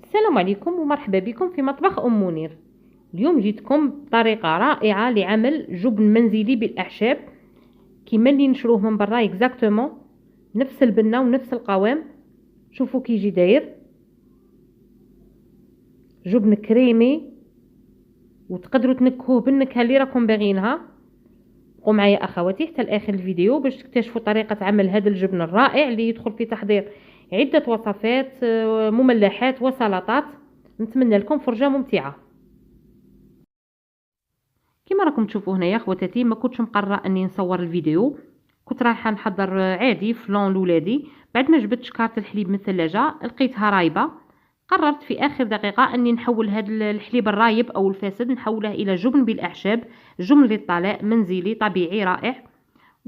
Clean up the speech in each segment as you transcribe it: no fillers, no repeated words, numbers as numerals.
السلام عليكم ومرحبا بكم في مطبخ أم منير. اليوم جيتكم بطريقة رائعة لعمل جبن منزلي بالأعشاب كيما اللي نشروه من برا اكزاكتومون، نفس البنة ونفس القوام. شوفوا كي يجي داير جبن كريمي، وتقدروا تنكهوه بالنكهة اللي راكم باغينها. بقوا معايا اخواتي حتى لاخر الفيديو باش تكتشفوا طريقة عمل هذا الجبن الرائع اللي يدخل في تحضير عدة وصفات، مملحات وسلطات. نتمنى لكم فرجة ممتعة. كما راكم تشوفوا هنايا خواتاتي، ما كنتش مقرره اني نصور الفيديو، كنت رايحه نحضر عادي فلان لولادي. بعد ما جبت شكاره الحليب من الثلاجه لقيتها رايبه، قررت في اخر دقيقه اني نحول هذا الحليب الرايب او الفاسد نحوله الى جبن بالاعشاب، جبن للطلاء منزلي طبيعي رائع.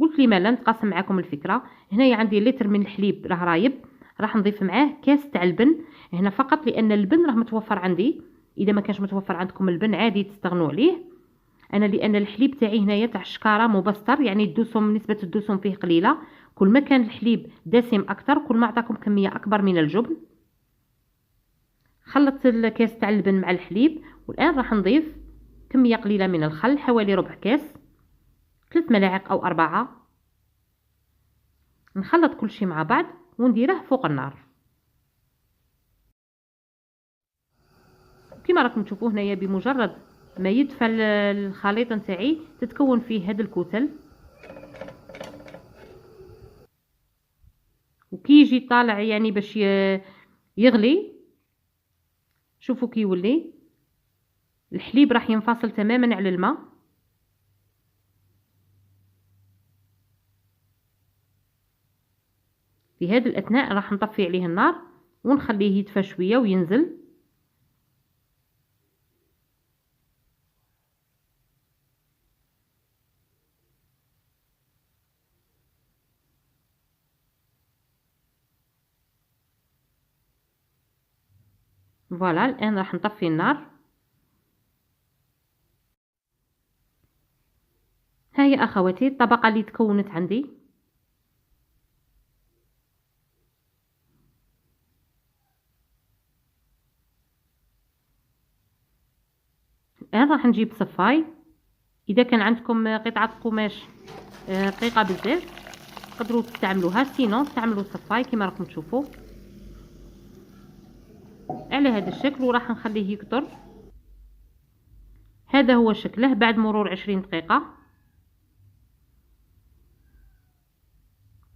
قلت لي مالا نتقاسم معكم الفكره. هنايا عندي لتر من الحليب راه رايب، راح نضيف معاه كاس تاع البن هنا فقط لان البن راه متوفر عندي. اذا ما كانش متوفر عندكم البن عادي تستغنوا عليه. انا لان الحليب تاعي هنايا تاع الشكاره مبستر، يعني الدسم نسبه الدسم فيه قليله. كل ما كان الحليب دسم اكثر كل ما اعطاكم كميه اكبر من الجبن. خلطت الكاس تاع اللبن مع الحليب، والان راح نضيف كميه قليله من الخل، حوالي ربع كاس، 3 ملاعق او 4. نخلط كل شيء مع بعض ونديره فوق النار. كما راكم تشوفوا هنايا بمجرد ما يدفى الخليط نتاعي تتكون فيه هذا الكتل، وكي يجي طالع يعني باش يغلي شوفوا كي يولي الحليب راح ينفصل تماما على الماء. في هذه الأثناء راح نطفي عليه النار ونخليه يدفى شوية وينزل. فوالا الآن راح نطفي النار. ها هي أخواتي الطبقة اللي تكونت عندي. الآن راح نجيب صفاي. إذا كان عندكم قطعة قماش رقيقة بزاف تقدروا تستعملوها، سينو استعملوا صفاي كما راكم تشوفوا على هذا الشكل، وراح نخليه يكتر. هذا هو شكله بعد مرور 20 دقيقة.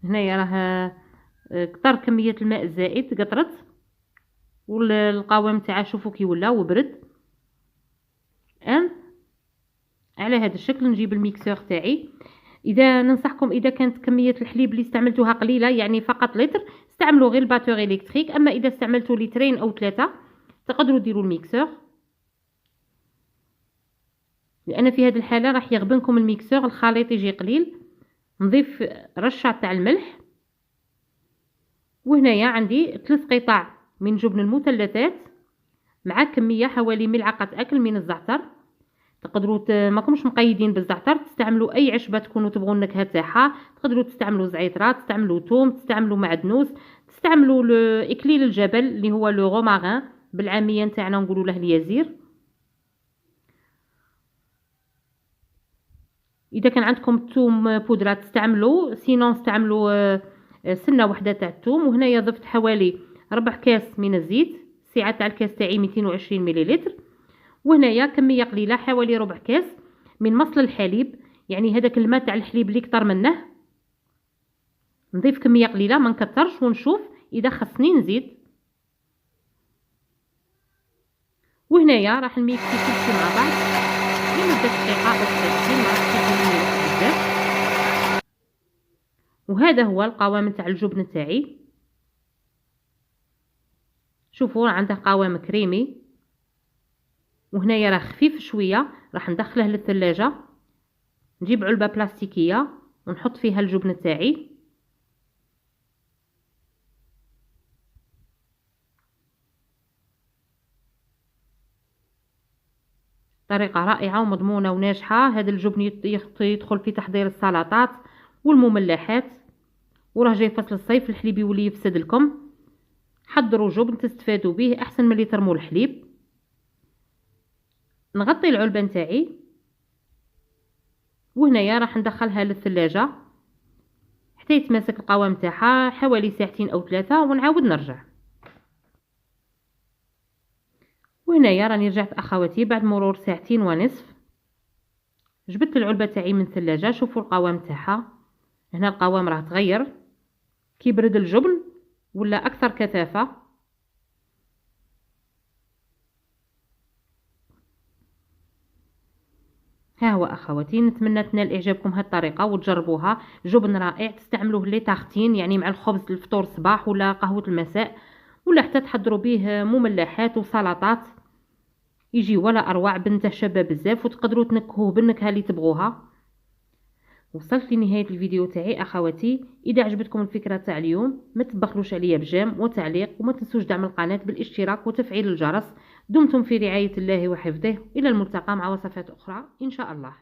هنايا راه كتر كمية الماء الزائد قطرت، والقوام تاعها شوفوا كي ولا وبرد. الان على هذا الشكل نجيب الميكسور تاعي. اذا ننصحكم اذا كانت كميه الحليب اللي استعملتوها قليله يعني فقط لتر استعملوا غير الباتور الكتريك، اما اذا استعملتوا لترين او 3 تقدروا ديروا الميكسور، لان في هذه الحاله راح يغبنكم الميكسور، الخليط يجي قليل. نضيف رشه تاع الملح، وهنايا عندي 3 قطع من جبن المثلثات مع كميه حوالي ملعقه اكل من الزعتر. تقدروا ماكمش مقيدين بالزعتر، تستعملوا اي عشبه تكونوا تبغوا النكهه تاعها. تقدروا تستعملوا زعتره، تستعملوا ثوم، تستعملوا معدنوس، تستعملوا اكليل الجبل اللي هو لو غوماغان بالعاميه نتاعنا نقولوا له اليزير. اذا كان عندكم ثوم بودره تستعملوا، سينون استعملوا سنه واحده تاع الثوم. وهنايا ضفت حوالي ربع كاس من الزيت، السعه تاع الكاس تاعي 220 مليلتر. وهنايا كميه قليله حوالي ربع كاس من مصل الحليب، يعني هذاك الماء تاع الحليب اللي كتر منه. نضيف كميه قليله ما نكترش ونشوف اذا خصني نزيد. وهنايا راح نميكسي كل شيء مع بعض لمده دقيقه او دقيقتين، ما راحش يكون بزاف. وهذا هو القوام تاع الجبن تاعي. شوفوا عنده قوام كريمي، وهنايا راه خفيف شويه. راح ندخله للثلاجه، نجيب علبه بلاستيكيه ونحط فيها الجبن تاعي. طريقه رائعه ومضمونه وناجحه. هذا الجبن يدخل في تحضير السلطات والمملحات، وراه جاي فصل الصيف الحليب يولي يفسد لكم. حضروا جبن تستفادوا به احسن من اللي ترموا الحليب. نغطي العلبه نتاعي وهنايا راح ندخلها للثلاجه حتى يتماسك القوام تاعها حوالي ساعتين او 3 ونعاود نرجع. وهنايا راني رجعت اخواتي بعد مرور ساعتين ونصف. جبت العلبه تاعي من الثلاجه، شوفوا القوام تاعها. هنا القوام راه تغير كي برد الجبن ولا اكثر كثافه. ها هو اخواتي، نتمنى تنال اعجابكم هاد الطريقه وتجربوها. جبن رائع، تستعملوه لي تارتين يعني مع الخبز الفطور الصباح ولا قهوه المساء، ولا حتى تحضروا به مملحات وسلطات، يجي ولا اروع. بنته شابه بزاف وتقدروا تنكهوه بالنكهه اللي تبغوها. وصلت لنهايه الفيديو تاعي اخواتي. اذا عجبتكم الفكره تاع اليوم ما تبخلوش عليا بجيم وتعليق، وما تنسوش دعم القناه بالاشتراك وتفعيل الجرس. دمتم في رعايه الله وحفظه، الى الملتقى مع وصفات اخرى ان شاء الله.